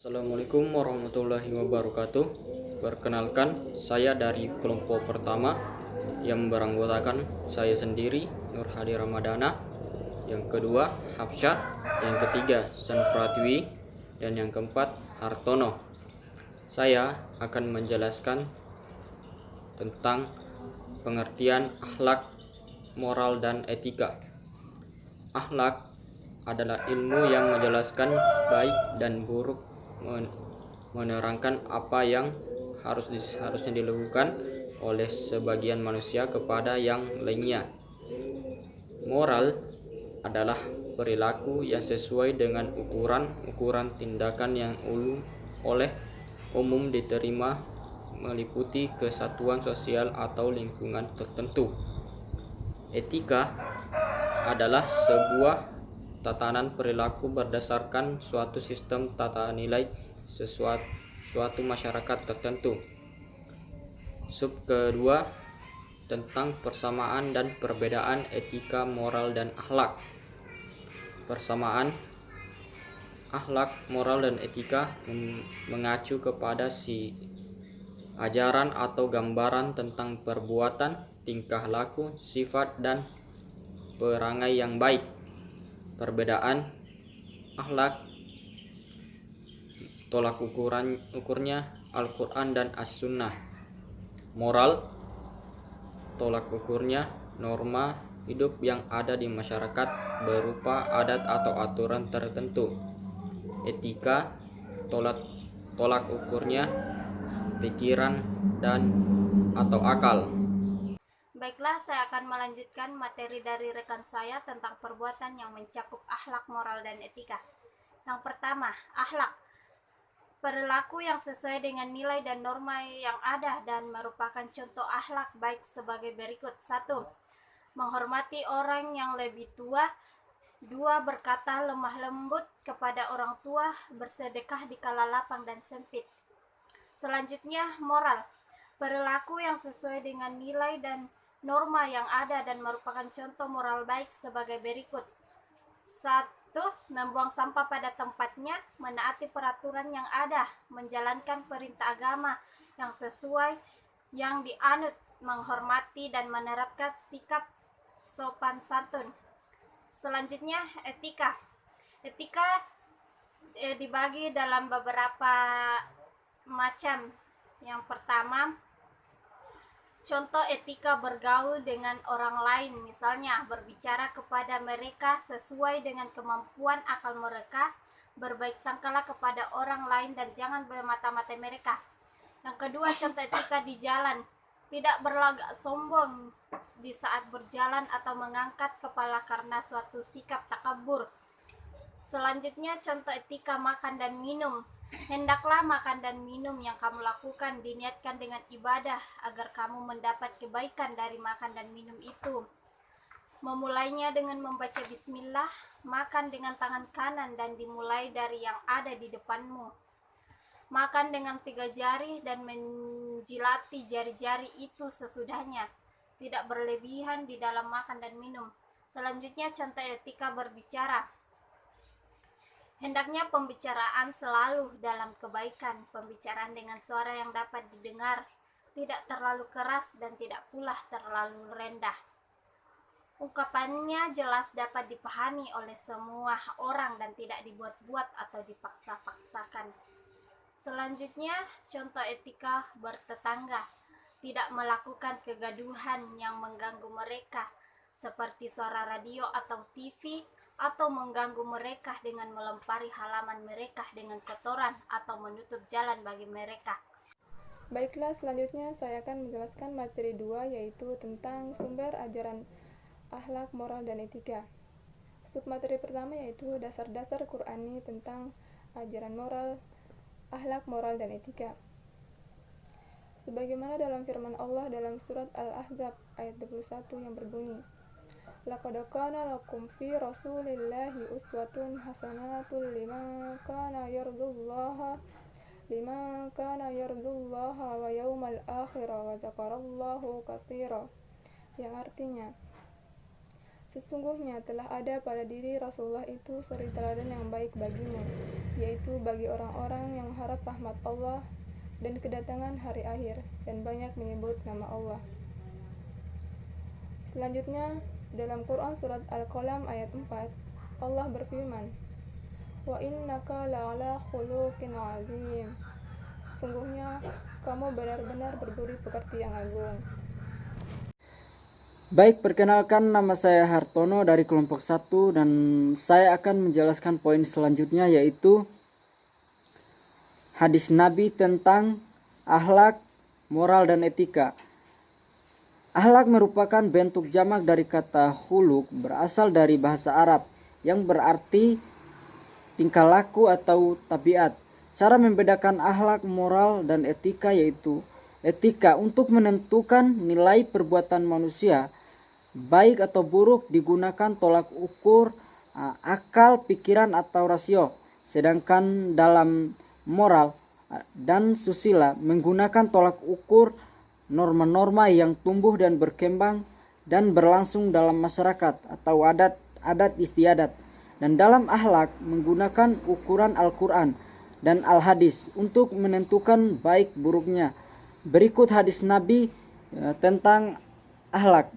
Assalamualaikum warahmatullahi wabarakatuh. Perkenalkan, saya dari kelompok pertama yang beranggotakan saya sendiri, Nur Hadi Ramadana. Yang kedua, Hafsyah. Yang ketiga, San Pratwi. Dan yang keempat, Hartono. Saya akan menjelaskan tentang pengertian akhlak, moral, dan etika. Akhlak adalah ilmu yang menjelaskan baik dan buruk, menerangkan apa yang harusnya dilakukan oleh sebagian manusia kepada yang lainnya. Moral adalah perilaku yang sesuai dengan ukuran tindakan yang oleh umum diterima, meliputi kesatuan sosial atau lingkungan tertentu. Etika adalah sebuah tatanan perilaku berdasarkan suatu sistem tata nilai suatu masyarakat tertentu. Sub kedua, tentang persamaan dan perbedaan etika, moral, dan akhlak. Persamaan akhlak, moral, dan etika mengacu kepada ajaran atau gambaran tentang perbuatan, tingkah laku, sifat, dan perangai yang baik. Perbedaan akhlak, tolak ukurnya Al-Quran dan As-Sunnah. Moral, tolak ukurnya norma hidup yang ada di masyarakat berupa adat atau aturan tertentu. Etika, tolak ukurnya pikiran dan atau akal. Baiklah, saya akan melanjutkan materi dari rekan saya tentang perbuatan yang mencakup akhlak, moral, dan etika. Yang pertama, akhlak. Perilaku yang sesuai dengan nilai dan norma yang ada dan merupakan contoh akhlak baik sebagai berikut. 1. Menghormati orang yang lebih tua. 2. Berkata lemah lembut kepada orang tua, bersedekah di kala lapang dan sempit. Selanjutnya, moral. Perilaku yang sesuai dengan nilai dan norma yang ada dan merupakan contoh moral baik sebagai berikut. 1. Membuang sampah pada tempatnya, menaati peraturan yang ada, menjalankan perintah agama yang sesuai yang dianut, menghormati dan menerapkan sikap sopan santun. Selanjutnya, etika. Etika dibagi dalam beberapa macam. Yang pertama, contoh etika bergaul dengan orang lain, misalnya berbicara kepada mereka sesuai dengan kemampuan akal mereka, berbaik sangkalah kepada orang lain dan jangan bermata-mata mereka. Yang kedua, contoh etika di jalan, tidak berlagak sombong di saat berjalan atau mengangkat kepala karena suatu sikap takabur. Selanjutnya, contoh etika makan dan minum. Hendaklah makan dan minum yang kamu lakukan diniatkan dengan ibadah agar kamu mendapat kebaikan dari makan dan minum itu. Memulainya dengan membaca bismillah, makan dengan tangan kanan dan dimulai dari yang ada di depanmu. Makan dengan 3 jari dan menjilati jari-jari itu sesudahnya. Tidak berlebihan di dalam makan dan minum. Selanjutnya, contoh etika berbicara. Hendaknya pembicaraan selalu dalam kebaikan, pembicaraan dengan suara yang dapat didengar, tidak terlalu keras dan tidak pula terlalu rendah. Ungkapannya jelas dapat dipahami oleh semua orang dan tidak dibuat-buat atau dipaksa-paksakan. Selanjutnya, contoh etika bertetangga. Tidak melakukan kegaduhan yang mengganggu mereka, seperti suara radio atau TV, atau mengganggu mereka dengan melempari halaman mereka dengan kotoran atau menutup jalan bagi mereka. Baiklah, selanjutnya saya akan menjelaskan materi 2, yaitu tentang sumber ajaran akhlak, moral, dan etika. Submateri pertama yaitu dasar-dasar Qur'ani tentang ajaran moral, akhlak, moral, dan etika. Sebagaimana dalam firman Allah dalam surat Al-Ahzab ayat 21 yang berbunyi, Laqad kana lakum fi rasulillahi uswatun hasanatun liman kana yarjullaha wa yawmal akhir wa dzakarallaha katsira. Yang artinya, Sesungguhnya telah ada pada diri Rasulullah itu suri teladan yang baik bagimu, yaitu bagi orang-orang yang mengharap rahmat Allah dan kedatangan hari akhir, dan banyak menyebut nama Allah. Selanjutnya, dalam Quran surat Al-Qalam ayat 4, Allah berfirman, "Wa innaka la'ala khuluqin 'azim." Sesungguhnya kamu benar-benar berbudi pekerti yang agung. Baik, perkenalkan, nama saya Hartono dari kelompok 1 dan saya akan menjelaskan poin selanjutnya, yaitu hadis Nabi tentang akhlak, moral, dan etika. Akhlak merupakan bentuk jamak dari kata khuluq, berasal dari bahasa Arab yang berarti tingkah laku atau tabiat. Cara membedakan akhlak, moral, dan etika yaitu etika untuk menentukan nilai perbuatan manusia, baik atau buruk, digunakan tolak ukur akal, pikiran, atau rasio. Sedangkan dalam moral dan susila menggunakan tolak ukur norma-norma yang tumbuh dan berkembang dan berlangsung dalam masyarakat atau adat istiadat. Dan dalam akhlak menggunakan ukuran Al-Quran dan Al-Hadis untuk menentukan baik buruknya. Berikut hadis Nabi tentang akhlak.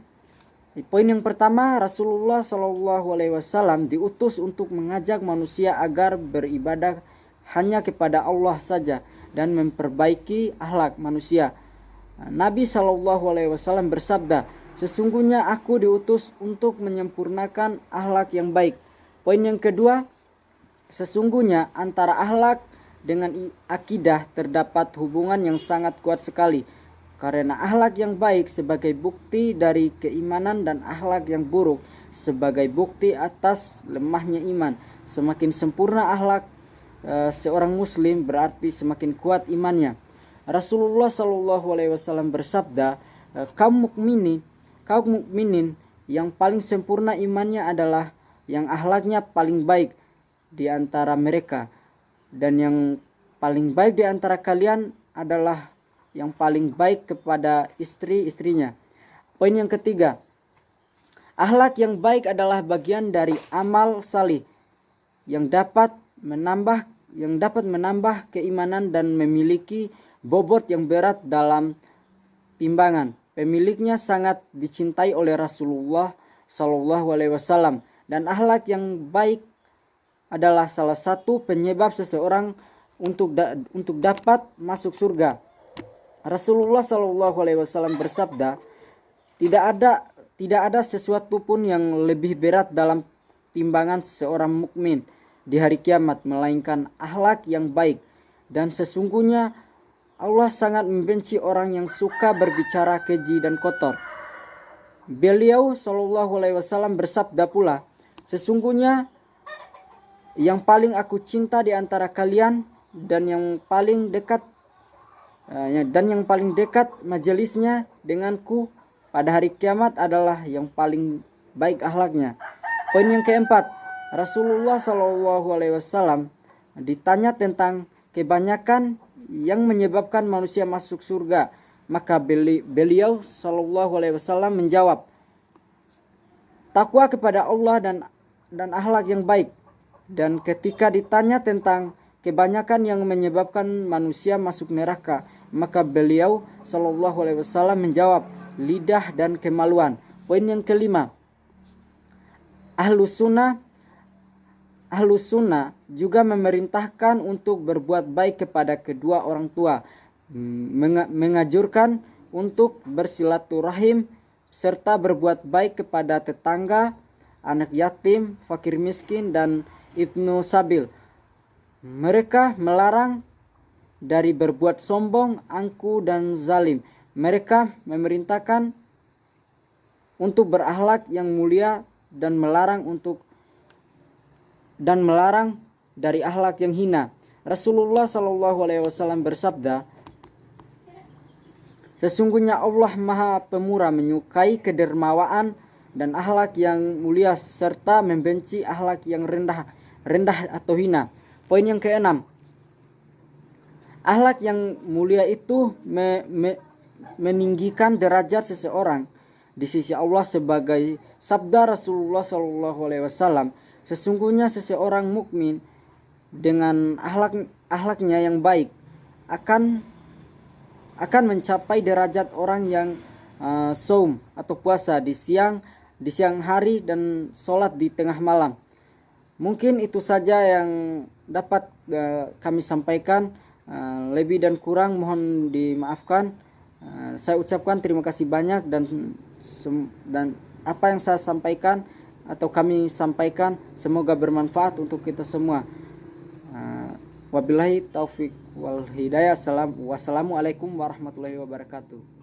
Poin yang pertama, Rasulullah SAW diutus untuk mengajak manusia agar beribadah hanya kepada Allah saja dan memperbaiki akhlak manusia. Nabi SAW bersabda, "Sesungguhnya aku diutus untuk menyempurnakan akhlak yang baik." Poin yang kedua, sesungguhnya antara akhlak dengan akidah terdapat hubungan yang sangat kuat sekali. Karena akhlak yang baik sebagai bukti dari keimanan dan akhlak yang buruk sebagai bukti atas lemahnya iman. Semakin sempurna akhlak seorang muslim berarti semakin kuat imannya. Rasulullah SAW bersabda, kaum mukminin yang paling sempurna imannya adalah yang akhlaknya paling baik di antara mereka, dan yang paling baik di antara kalian adalah yang paling baik kepada istri-istrinya. Poin yang ketiga, akhlak yang baik adalah bagian dari amal salih yang dapat menambah keimanan dan memiliki bobot yang berat dalam timbangan. Pemiliknya sangat dicintai oleh Rasulullah SAW, dan akhlak yang baik adalah salah satu penyebab seseorang untuk dapat masuk surga. Rasulullah SAW bersabda, tidak ada sesuatu pun yang lebih berat dalam timbangan seorang mukmin di hari kiamat melainkan akhlak yang baik, dan sesungguhnya Allah sangat membenci orang yang suka berbicara keji dan kotor. Beliau SAW bersabda pula, sesungguhnya yang paling aku cinta di antara kalian dan yang paling dekat majelisnya denganku pada hari kiamat adalah yang paling baik akhlaknya. Poin yang keempat, Rasulullah SAW ditanya tentang kebanyakan yang menyebabkan manusia masuk surga, maka beliau SAW menjawab, takwa kepada Allah dan akhlak yang baik. Dan ketika ditanya tentang kebanyakan yang menyebabkan manusia masuk neraka, maka beliau SAW menjawab, lidah dan kemaluan. Poin yang kelima, Ahlus sunnah juga memerintahkan untuk berbuat baik kepada kedua orang tua, mengajurkan untuk bersilaturahim serta berbuat baik kepada tetangga, anak yatim, fakir miskin, dan ibnu sabil. Mereka melarang dari berbuat sombong, angku, dan zalim. Mereka memerintahkan untuk berakhlak yang mulia dan melarang dari akhlak yang hina. Rasulullah SAW bersabda, sesungguhnya Allah Maha Pemurah menyukai kedermawaan dan akhlak yang mulia serta membenci akhlak yang rendah atau hina. Poin yang keenam, akhlak yang mulia itu meninggikan derajat seseorang di sisi Allah sebagai sabda Rasulullah SAW, sesungguhnya seseorang mukmin dengan akhlaknya yang baik akan mencapai derajat orang yang saum atau puasa di siang hari dan sholat di tengah malam. Mungkin itu saja yang dapat kami sampaikan. Lebih dan kurang mohon dimaafkan. Saya ucapkan terima kasih banyak dan apa yang saya sampaikan atau kami sampaikan semoga bermanfaat untuk kita semua. Wabillahi taufik wal hidayah. Wassalamualaikum warahmatullahi wabarakatuh.